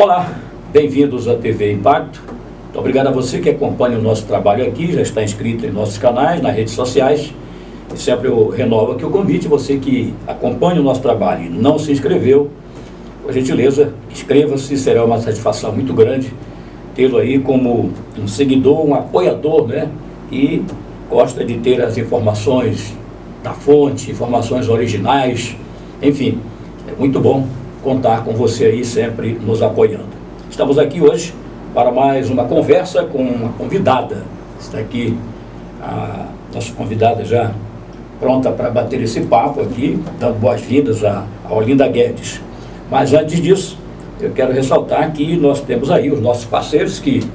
Olá, bem-vindos à TV Impacto. Muito obrigado a você que acompanha o nosso trabalho aqui, já está inscrito em nossos canais, nas redes sociais. E sempre eu renovo aqui o convite, você que acompanha o nosso trabalho e não se inscreveu, por gentileza, inscreva-se, será uma satisfação muito grande tê-lo aí como um seguidor, um apoiador, né? E gosta de ter as informações da fonte, informações originais, enfim, é muito bom contar com você aí sempre nos apoiando. Estamos aqui hoje para mais uma conversa com uma convidada. Está aqui a nossa convidada já pronta para bater esse papo aqui, dando boas-vindas a Olinda Guedes. Mas antes disso, eu quero ressaltar que nós temos aí os nossos parceiros que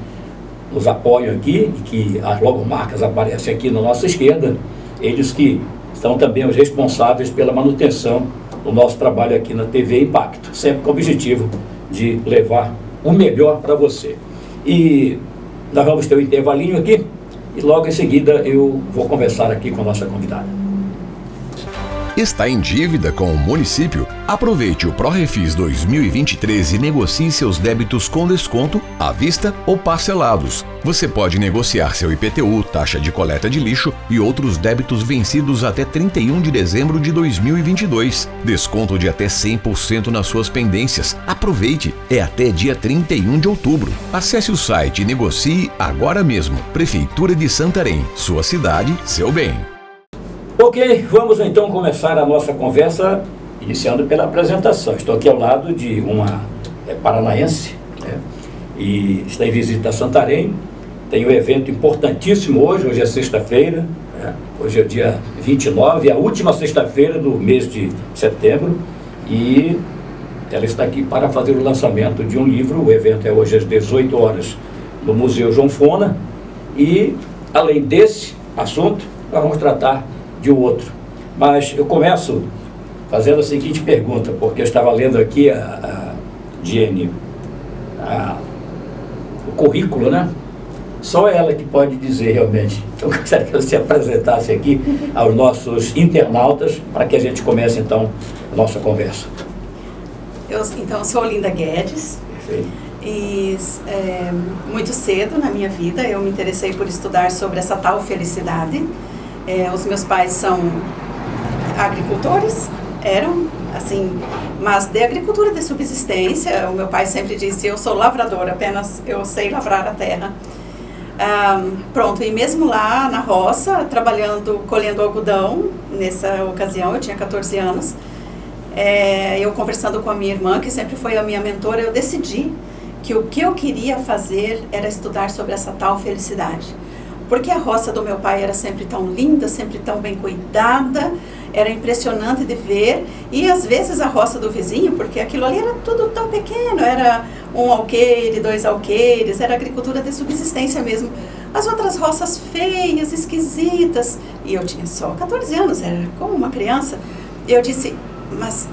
nos apoiam aqui, e que as logomarcas aparecem aqui na nossa esquerda, eles que são também os responsáveis pela manutenção do nosso trabalho aqui na TV Impacto, sempre com o objetivo de levar o melhor para você. E nós vamos ter um intervalinho aqui, e logo em seguida eu vou conversar aqui com a nossa convidada. Está em dívida com o município? Aproveite o ProRefis 2023 e negocie seus débitos com desconto, à vista ou parcelados. Você pode negociar seu IPTU, taxa de coleta de lixo e outros débitos vencidos até 31 de dezembro de 2022. Desconto de até 100% nas suas pendências. Aproveite! É até dia 31 de outubro. Acesse o site e negocie agora mesmo. Prefeitura de Santarém. Sua cidade, seu bem. Ok, vamos então começar a nossa conversa, iniciando pela apresentação. Estou aqui ao lado de uma paranaense, né, e está em visita a Santarém. Tem um evento importantíssimo hoje é sexta-feira, né, hoje é dia 29, a última sexta-feira do mês de setembro, e ela está aqui para fazer o lançamento de um livro. O evento é hoje às 18 horas no Museu João Fona, e além desse assunto, nós vamos tratar de um outro. Mas eu começo fazendo a seguinte pergunta, porque eu estava lendo aqui a Jenny, o currículo, né? Só ela que pode dizer realmente. Então eu gostaria que você apresentasse aqui aos nossos internautas, para que a gente comece então a nossa conversa. Eu sou Olinda Guedes. Perfeito. E muito cedo na minha vida eu me interessei por estudar sobre essa tal felicidade. Os meus pais são agricultores, eram assim, mas de agricultura de subsistência. O meu pai sempre disse: eu sou lavrador, apenas eu sei lavrar a terra. Pronto, e mesmo lá na roça, trabalhando, colhendo algodão, nessa ocasião eu tinha 14 anos, eu conversando com a minha irmã, que sempre foi a minha mentora, eu decidi que o que eu queria fazer era estudar sobre essa tal felicidade. Porque a roça do meu pai era sempre tão linda, sempre tão bem cuidada, era impressionante de ver. E às vezes a roça do vizinho, porque aquilo ali era tudo tão pequeno, era um alqueire, 2 alqueires, era agricultura de subsistência mesmo. As outras roças feias, esquisitas, e eu tinha só 14 anos, era como uma criança. Eu disse: mas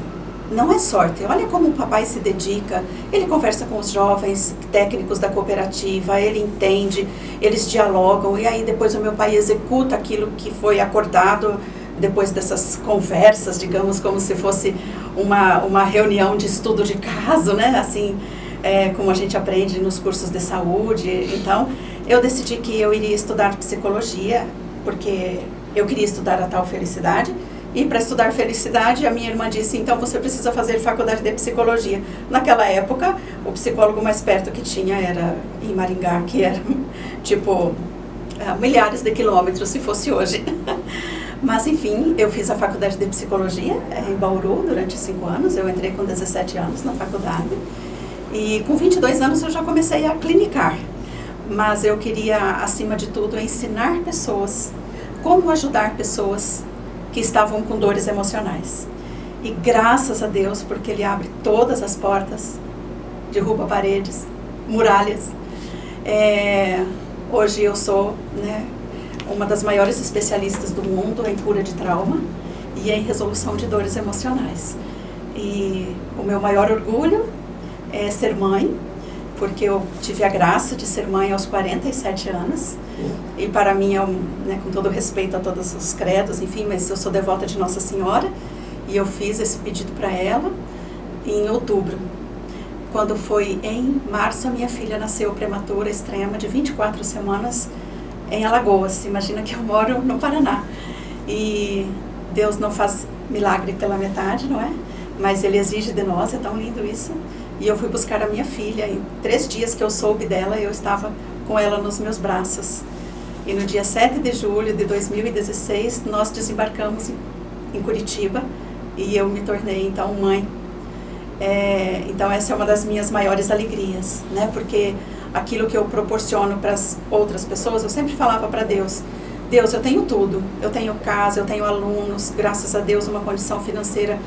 não é sorte, olha como o papai se dedica, ele conversa com os jovens técnicos da cooperativa, ele entende, eles dialogam, e aí depois o meu pai executa aquilo que foi acordado depois dessas conversas, digamos, como se fosse uma reunião de estudo de caso, né, assim, como a gente aprende nos cursos de saúde. Então, eu decidi que eu iria estudar psicologia, porque eu queria estudar a tal felicidade. E para estudar felicidade, a minha irmã disse: então você precisa fazer faculdade de psicologia. Naquela época, o psicólogo mais perto que tinha era em Maringá, que era tipo milhares de quilômetros se fosse hoje. Mas enfim, eu fiz a faculdade de psicologia em Bauru durante 5 anos. Eu entrei com 17 anos na faculdade. E com 22 anos eu já comecei a clinicar. Mas eu queria, acima de tudo, ensinar pessoas como ajudar pessoas que estavam com dores emocionais. E graças a Deus, porque Ele abre todas as portas, derruba paredes, muralhas. Hoje eu sou, né, uma das maiores especialistas do mundo em cura de trauma e em resolução de dores emocionais. E o meu maior orgulho é ser mãe, porque eu tive a graça de ser mãe aos 47 anos. E para mim, né, com todo respeito a todos os credos, enfim, mas eu sou devota de Nossa Senhora, e eu fiz esse pedido para ela em outubro. quando foi em março, a minha filha nasceu prematura, extrema, de 24 semanas, em Alagoas. Imagina que eu moro no Paraná. E Deus não faz milagre pela metade, não é? Mas Ele exige de nós, é tão lindo isso. E eu fui buscar a minha filha. Em 3 dias que eu soube dela, eu estava com ela nos meus braços. E no dia 7 de julho de 2016, nós desembarcamos em Curitiba e eu me tornei, então, mãe. Então, essa é uma das minhas maiores alegrias, né? Porque aquilo que eu proporciono para as outras pessoas, eu sempre falava para Deus, Deus, eu tenho tudo. Eu tenho casa, eu tenho alunos, graças a Deus, uma condição financeira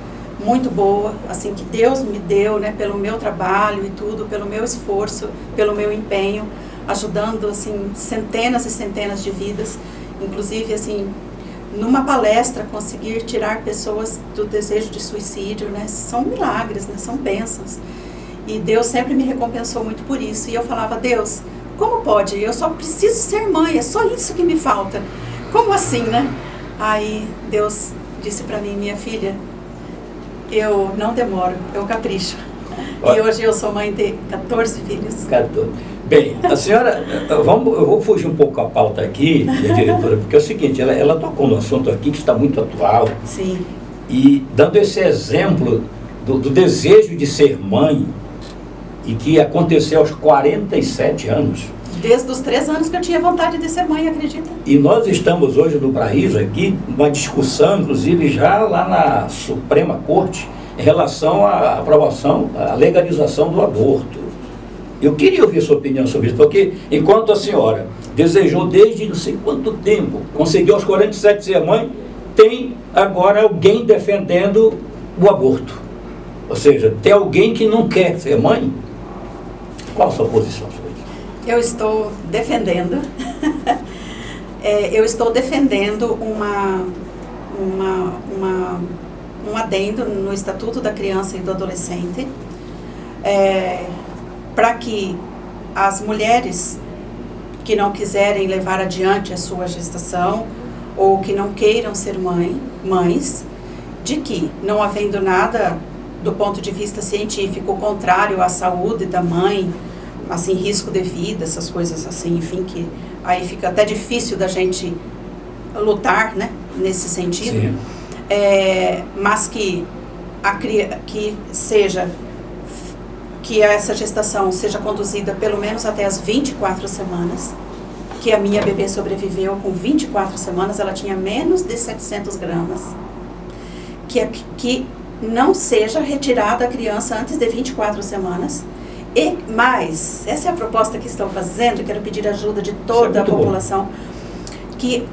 muito boa, assim, que Deus me deu, né? Pelo meu trabalho e tudo, pelo meu esforço, pelo meu empenho, ajudando, assim, centenas e centenas de vidas. Inclusive, assim, numa palestra, conseguir tirar pessoas do desejo de suicídio, né? São milagres, né? São bênçãos. E Deus sempre me recompensou muito por isso. E eu falava, Deus, como pode? Eu só preciso ser mãe, é só isso que me falta. Como assim, né? Aí Deus disse para mim, minha filha, eu não demoro, eu capricho. E hoje eu sou mãe de 14 filhos. 14. Bem, a senhora, eu vou fugir um pouco a pauta aqui, diretora, porque é o seguinte, ela tocou no assunto aqui que está muito atual. Sim. E dando esse exemplo do desejo de ser mãe, e que aconteceu aos 47 anos. Desde os 3 anos que eu tinha vontade de ser mãe, acredita? E nós estamos hoje no Paraíso aqui, uma discussão, inclusive já lá na Suprema Corte, em relação à aprovação, à legalização do aborto. Eu queria ouvir sua opinião sobre isso, porque enquanto a senhora desejou desde não sei quanto tempo, conseguiu aos 47 ser mãe, tem agora alguém defendendo o aborto. Ou seja, tem alguém que não quer ser mãe. Qual a sua posição sobre isso? Eu estou defendendo, um adendo no Estatuto da Criança e do Adolescente, para que as mulheres que não quiserem levar adiante a sua gestação ou que não queiram ser mães, de que, não havendo nada do ponto de vista científico contrário à saúde da mãe, assim, risco de vida, essas coisas assim, enfim, que aí fica até difícil da gente lutar, né, nesse sentido. Mas que essa gestação seja conduzida pelo menos até as 24 semanas, que a minha bebê sobreviveu com 24 semanas, ela tinha menos de 700 gramas, que não seja retirada a criança antes de 24 semanas. E mais, essa é a proposta que estão fazendo, quero pedir ajuda de toda a população, que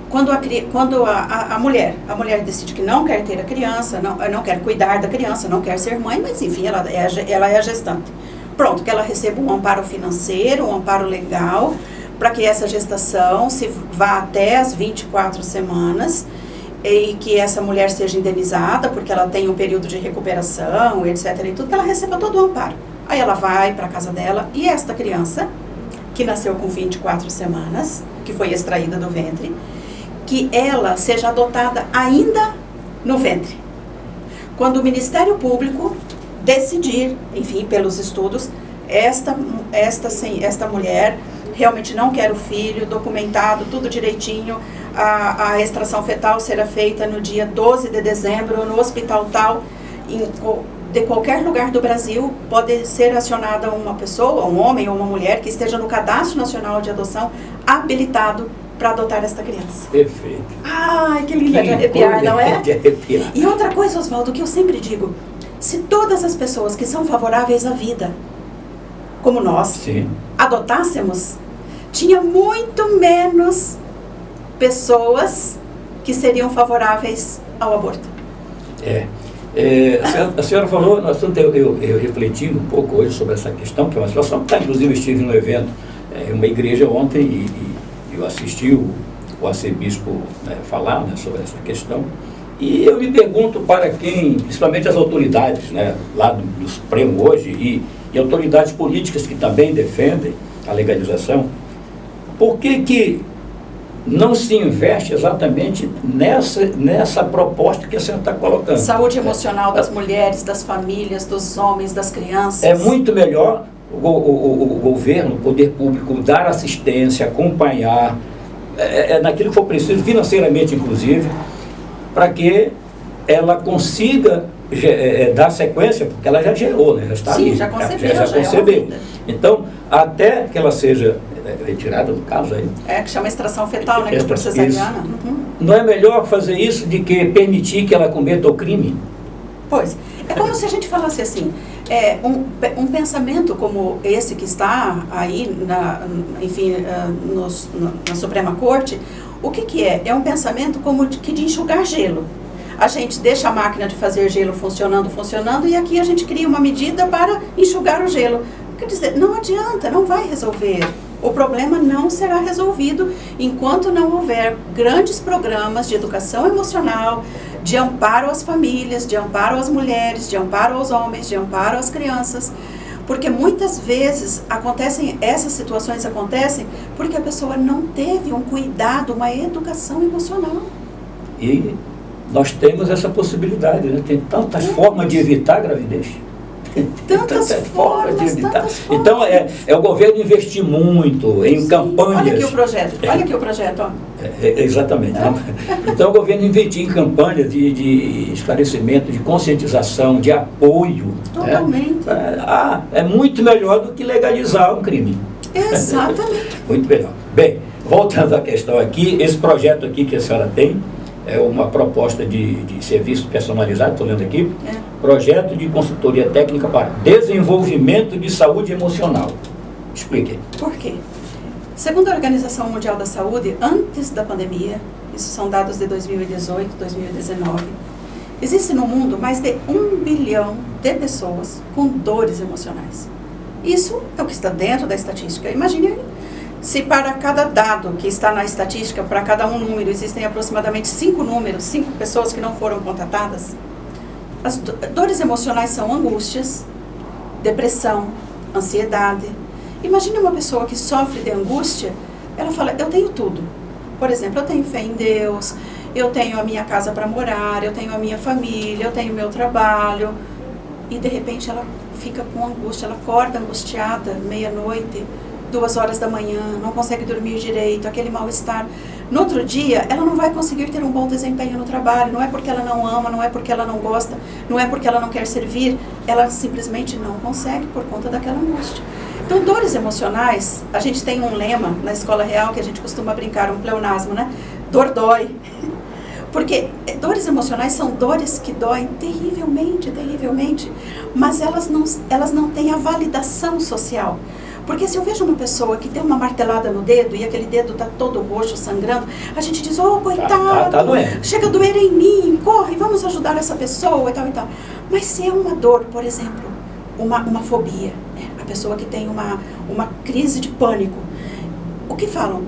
quando a mulher decide que não quer ter a criança, não quer cuidar da criança, não quer ser mãe, mas enfim, ela é a gestante. Pronto, que ela receba um amparo financeiro, um amparo legal, para que essa gestação se vá até as 24 semanas, e que essa mulher seja indenizada, porque ela tem um período de recuperação, etc. e tudo, que ela receba todo o amparo. Aí ela vai para a casa dela, e esta criança, que nasceu com 24 semanas, que foi extraída do ventre, que ela seja adotada ainda no ventre. Quando o Ministério Público decidir, enfim, pelos estudos, esta mulher realmente não quer o filho, documentado, tudo direitinho, a extração fetal será feita no dia 12 de dezembro, no hospital tal, de qualquer lugar do Brasil, pode ser acionada uma pessoa, um homem ou uma mulher, que esteja no Cadastro Nacional de Adoção, habilitado para adotar esta criança. Perfeito. Ai, que linda de arrepiar, não é? De arrepiar. E outra coisa, Oswaldo, que eu sempre digo, se todas as pessoas que são favoráveis à vida, como nós, sim, adotássemos, tinha muito menos pessoas que seriam favoráveis ao aborto. A senhora falou, eu refletindo um pouco hoje sobre essa questão, que é uma situação que inclusive eu estive no evento, em uma igreja ontem, e eu assisti o arcebispo falar, né, sobre essa questão, e eu me pergunto para quem, principalmente as autoridades, né, lá do Supremo hoje, e autoridades políticas que também defendem a legalização, por que não se investe exatamente nessa proposta que a senhora está colocando. Saúde emocional das mulheres, das famílias, dos homens, das crianças. É muito melhor o governo, o poder público, dar assistência, acompanhar, naquilo que for preciso, financeiramente inclusive, para que ela consiga dar sequência, porque ela já gerou, né? Já está ali. Já concebeu. Já concebeu. Então, até que ela seja retirada, no caso aí. Que chama extração fetal, né? Que é por cesariana. Não é melhor fazer isso do que permitir que ela cometa o crime? Pois. É como se a gente falasse assim, um pensamento como esse que está aí, na Suprema Corte, o que é? É um pensamento como de enxugar gelo. A gente deixa a máquina de fazer gelo funcionando, e aqui a gente cria uma medida para enxugar o gelo. Quer dizer, não adianta, não vai resolver. O problema não será resolvido enquanto não houver grandes programas de educação emocional, de amparo às famílias, de amparo às mulheres, de amparo aos homens, de amparo às crianças. Porque muitas vezes essas situações acontecem porque a pessoa não teve um cuidado, uma educação emocional. E nós temos essa possibilidade, né? Tem tantas formas de evitar a gravidez. Tantas formas. Então, é o governo investir muito em campanhas. Olha aqui o projeto. Ó. Exatamente. Então, o governo investir em campanhas de esclarecimento, de conscientização, de apoio. Totalmente. É muito melhor do que legalizar um crime. Exatamente. Muito melhor. Bem, voltando à questão aqui, esse projeto aqui que a senhora tem, é uma proposta de serviço personalizado, estou lendo aqui, projeto de consultoria técnica para desenvolvimento de saúde emocional. Explique. Por quê? Segundo a Organização Mundial da Saúde, antes da pandemia, isso são dados de 2018, 2019, existe no mundo mais de 1 bilhão de pessoas com dores emocionais. Isso é o que está dentro da estatística. Imagine aí. Se para cada dado que está na estatística, para cada um número, existem aproximadamente 5 pessoas que não foram contatadas, as dores emocionais são angústias, depressão, ansiedade. Imagine uma pessoa que sofre de angústia, ela fala, eu tenho tudo. Por exemplo, eu tenho fé em Deus, eu tenho a minha casa para morar, eu tenho a minha família, eu tenho meu trabalho. E de repente ela fica com angústia, ela acorda angustiada, meia-noite, 2 horas da manhã, não consegue dormir direito, aquele mal-estar. No outro dia, ela não vai conseguir ter um bom desempenho no trabalho, não é porque ela não ama, não é porque ela não gosta, não é porque ela não quer servir, ela simplesmente não consegue por conta daquela angústia. Então, dores emocionais, a gente tem um lema na Escola Real que a gente costuma brincar, um pleonasmo, né? Dor dói. Porque dores emocionais são dores que doem terrivelmente, terrivelmente, mas elas não têm a validação social. Porque se eu vejo uma pessoa que tem uma martelada no dedo e aquele dedo está todo roxo, sangrando, a gente diz, coitado, tá doendo. Chega a doer em mim, corre, vamos ajudar essa pessoa e tal e tal. Mas se é uma dor, por exemplo, uma fobia, né? A pessoa que tem uma crise de pânico, o que falam?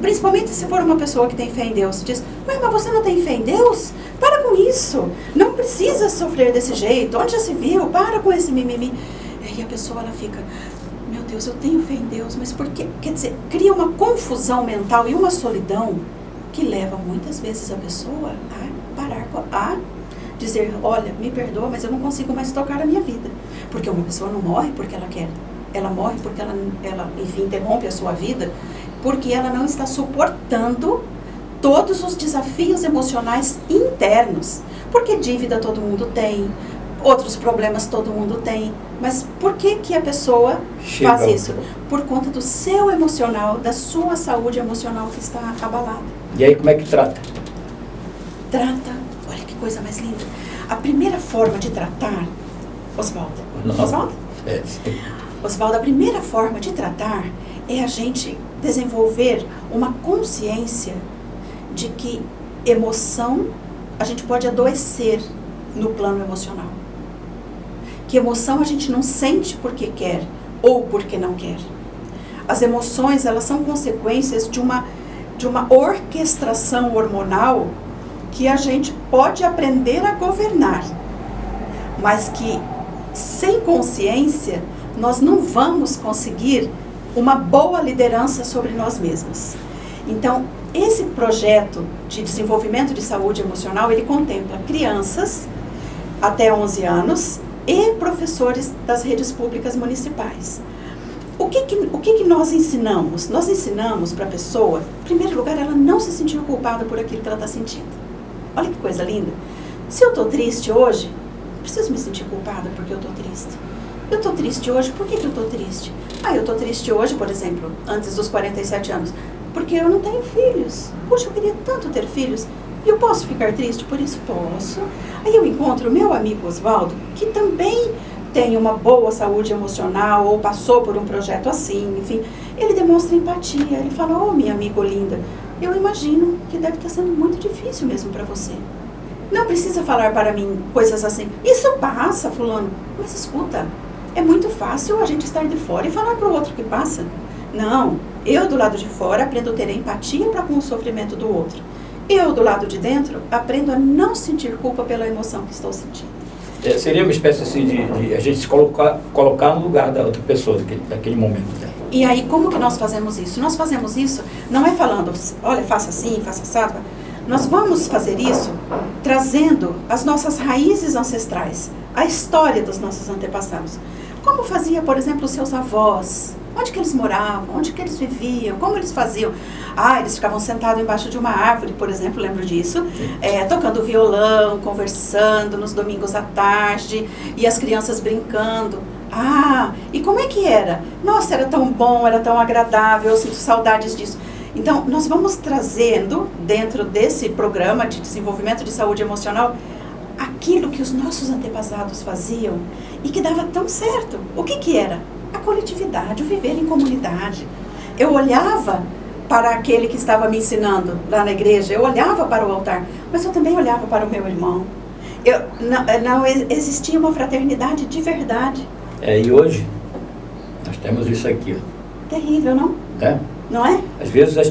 Principalmente se for uma pessoa que tem fé em Deus, diz, mas você não tem fé em Deus? Para com isso, não precisa sofrer desse jeito, onde já se viu? Para com esse mimimi. E a pessoa, ela fica, meu Deus, eu tenho fé em Deus, mas por quê? Quer dizer, cria uma confusão mental e uma solidão que leva muitas vezes a pessoa a parar, a dizer, olha, me perdoa, mas eu não consigo mais tocar a minha vida. Porque uma pessoa não morre porque ela quer, ela morre porque ela enfim, interrompe a sua vida, porque ela não está suportando todos os desafios emocionais internos. Porque dívida todo mundo tem, outros problemas todo mundo tem, mas por que a pessoa faz isso? Por conta do seu emocional, da sua saúde emocional que está abalada. E aí como é que trata? Trata, olha que coisa mais linda. A primeira forma de tratar, Oswaldo, a primeira forma de tratar é a gente desenvolver uma consciência de que emoção, a gente pode adoecer no plano emocional. Que emoção a gente não sente porque quer ou porque não quer. As emoções, elas são consequências de uma orquestração hormonal que a gente pode aprender a governar, mas que sem consciência nós não vamos conseguir uma boa liderança sobre nós mesmos. Então, esse projeto de desenvolvimento de saúde emocional, ele contempla crianças até 11 anos e professores das redes públicas municipais. O que nós ensinamos? Nós ensinamos para a pessoa, em primeiro lugar, ela não se sentir culpada por aquilo que ela está sentindo. Olha que coisa linda. Se eu estou triste hoje, preciso me sentir culpada porque eu estou triste. Eu estou triste hoje, por que eu estou triste? Eu estou triste hoje, por exemplo, antes dos 47 anos, porque eu não tenho filhos. Poxa, eu queria tanto ter filhos. E eu posso ficar triste? Por isso posso. Aí eu encontro o meu amigo Oswaldo, que também tem uma boa saúde emocional, ou passou por um projeto assim, enfim. Ele demonstra empatia, ele fala, oh, minha amiga linda, eu imagino que deve estar sendo muito difícil mesmo para você. Não precisa falar para mim coisas assim, isso passa, fulano. Mas escuta, é muito fácil a gente estar de fora e falar para o outro que passa. Não, eu do lado de fora aprendo a ter empatia para com o sofrimento do outro. Eu do lado de dentro aprendo a não sentir culpa pela emoção que estou sentindo. Seria uma espécie assim de a gente se colocar no lugar da outra pessoa, daquele momento. Né? E aí, como que nós fazemos isso? Nós fazemos isso, não é falando, olha, faça assim, faça assado. Nós vamos fazer isso trazendo as nossas raízes ancestrais, a história dos nossos antepassados. Como fazia, por exemplo, os seus avós? Onde que eles moravam? Onde que eles viviam? Como eles faziam? Eles ficavam sentados embaixo de uma árvore, por exemplo, lembro disso, tocando violão, conversando nos domingos à tarde, e as crianças brincando. E como é que era? Nossa, era tão bom, era tão agradável, eu sinto saudades disso. Então, nós vamos trazendo, dentro desse programa de desenvolvimento de saúde emocional, aquilo que os nossos antepassados faziam e que dava tão certo. O que era? A coletividade, o viver em comunidade. Eu olhava para aquele que estava me ensinando lá na igreja, eu olhava para o altar, mas eu também olhava para o meu irmão. Não existia uma fraternidade de verdade. E hoje, nós temos isso aqui. Ó. Terrível, não? Não é? Às vezes as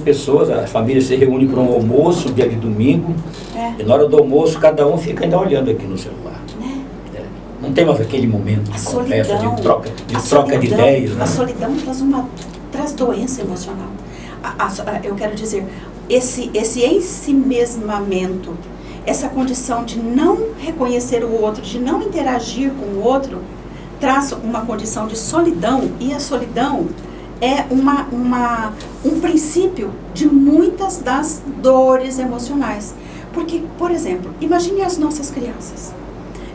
famílias se reúnem para um almoço, dia de domingo, e na hora do almoço cada um fica ainda olhando aqui no celular. Não tem mais aquele momento de conversa, de troca de ideias. Né? A solidão traz doença emocional. Eu quero dizer, esse ensimesmamento, essa condição de não reconhecer o outro, de não interagir com o outro, traz uma condição de solidão, e a solidão é um princípio de muitas das dores emocionais. Porque, por exemplo, imagine as nossas crianças.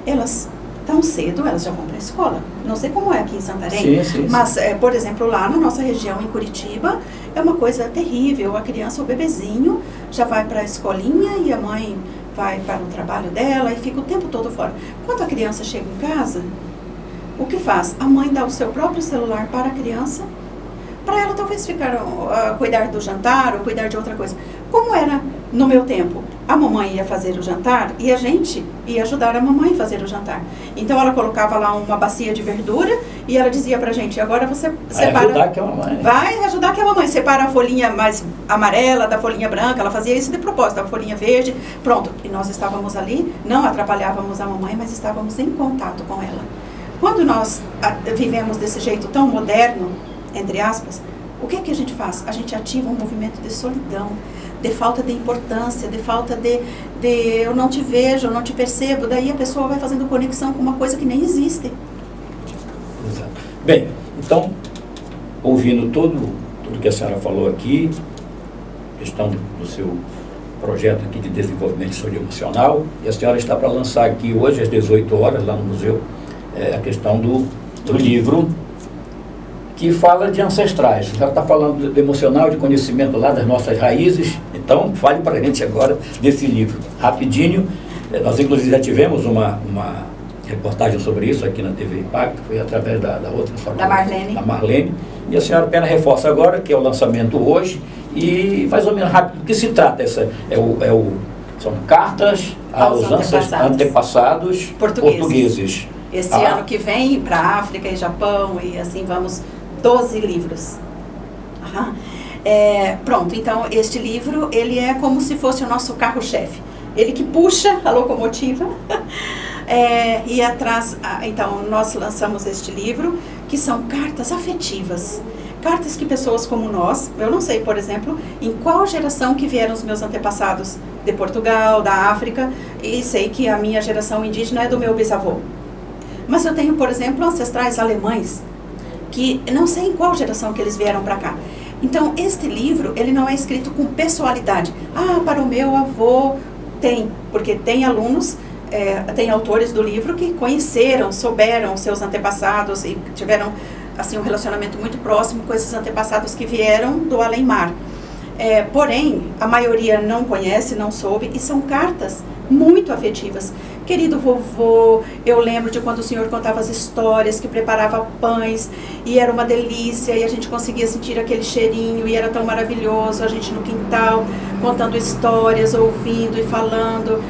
Elas tão cedo, elas já vão para a escola. Não sei como é aqui em Santarém, sim. Mas, por exemplo, lá na nossa região, em Curitiba, é uma coisa terrível. A criança, o bebezinho, já vai para a escolinha e a mãe vai para o trabalho dela e fica o tempo todo fora. Quando a criança chega em casa, o que faz? A mãe dá o seu próprio celular para a criança, para ela talvez cuidar do jantar ou cuidar de outra coisa. Como era no meu tempo? A mamãe ia fazer o jantar e a gente ia ajudar a mamãe a fazer o jantar. Então ela colocava lá uma bacia de verdura e ela dizia pra gente, agora você separa... Vai ajudar que a mamãe. Vai ajudar que a mamãe. Separa a folhinha mais amarela da folhinha branca. Ela fazia isso de propósito, a folhinha verde. Pronto. E nós estávamos ali, não atrapalhávamos a mamãe, mas estávamos em contato com ela. Quando nós vivemos desse jeito tão moderno, entre aspas, o que a gente faz? A gente ativa um movimento de solidão, de falta de importância, de falta de eu não te vejo, eu não te percebo. Daí a pessoa vai fazendo conexão com uma coisa que nem existe. Exato. Bem, então, ouvindo tudo que a senhora falou aqui, questão do seu projeto aqui de desenvolvimento de saúde emocional, e a senhora está para lançar aqui hoje, às 18 horas, lá no museu, a questão do livro que fala de ancestrais. A senhora está falando do emocional, de conhecimento lá das nossas raízes. Então, fale para a gente agora desse livro. Rapidinho, nós inclusive já tivemos uma reportagem sobre isso aqui na TV Impacto, foi através da outra da Marlene. Da Marlene. E a senhora apenas reforça agora, que é o lançamento hoje, e mais ou menos rápido, do que se trata? São cartas aos antepassados portugueses. Esse ano que vem, para a África e Japão, e assim vamos, 12 livros. Pronto, então este livro, ele é como se fosse o nosso carro-chefe. Ele que puxa a locomotiva. E atrás, então, nós lançamos este livro, que são cartas afetivas. cartas que pessoas como nós, eu não sei, por exemplo, em qual geração que vieram os meus antepassados de Portugal, da África, e sei que a minha geração indígena é do meu bisavô. Mas eu tenho, por exemplo, ancestrais alemães, que não sei em qual geração que eles vieram para cá. Então, este livro, ele não é escrito com pessoalidade. Ah, para o meu avô tem, porque tem alunos, tem autores do livro que conheceram, souberam seus antepassados e tiveram assim um relacionamento muito próximo com esses antepassados que vieram do além-mar. Porém, a maioria não conhece, não soube, e são cartas muito afetivas. Querido vovô, eu lembro de quando o senhor contava as histórias, que preparava pães, e era uma delícia, e a gente conseguia sentir aquele cheirinho, e era tão maravilhoso, a gente no quintal, contando histórias, ouvindo e falando.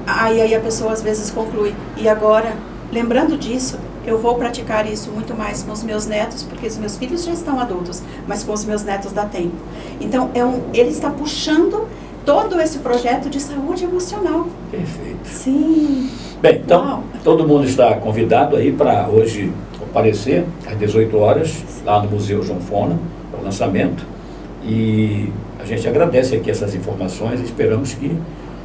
Aí a pessoa às vezes conclui, e agora, lembrando disso, eu vou praticar isso muito mais com os meus netos, porque os meus filhos já estão adultos, mas com os meus netos dá tempo. Então, ele está puxando todo esse projeto de saúde emocional. Perfeito. Sim. Bem, então, Uau. todo mundo está convidado aí para hoje comparecer às 18 horas, lá no Museu João Fona, para o lançamento. E a gente agradece aqui essas informações e esperamos que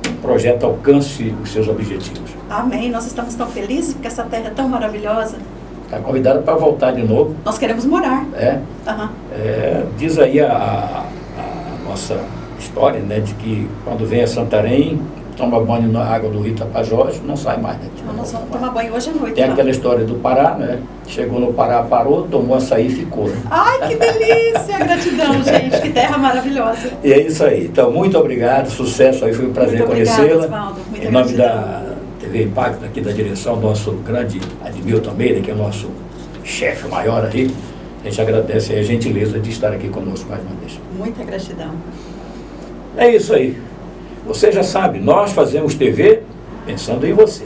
o projeto alcance os seus objetivos. Amém. Nós estamos tão felizes porque essa terra é tão maravilhosa. Está convidado para voltar de novo. Nós queremos morar. Uhum. Diz aí a nossa história, né, de que quando vem a Santarém, toma banho na água do Rio Tapajós, não sai mais, né? Então, nós vamos tomar banho hoje à noite. Tem aquela história do Pará, né? Chegou no Pará, parou, tomou açaí e ficou. Né? Ai, que delícia! Gratidão, gente. Que terra maravilhosa. E é isso aí. Então, muito obrigado, sucesso aí, foi um prazer conhecê-la. Em nome da TV Impacto, aqui da direção, nosso grande Admilton Meira, que é o nosso chefe maior aí, a gente agradece a gentileza de estar aqui conosco mais uma vez. Muita gratidão. É isso aí. Você já sabe, nós fazemos TV pensando em você.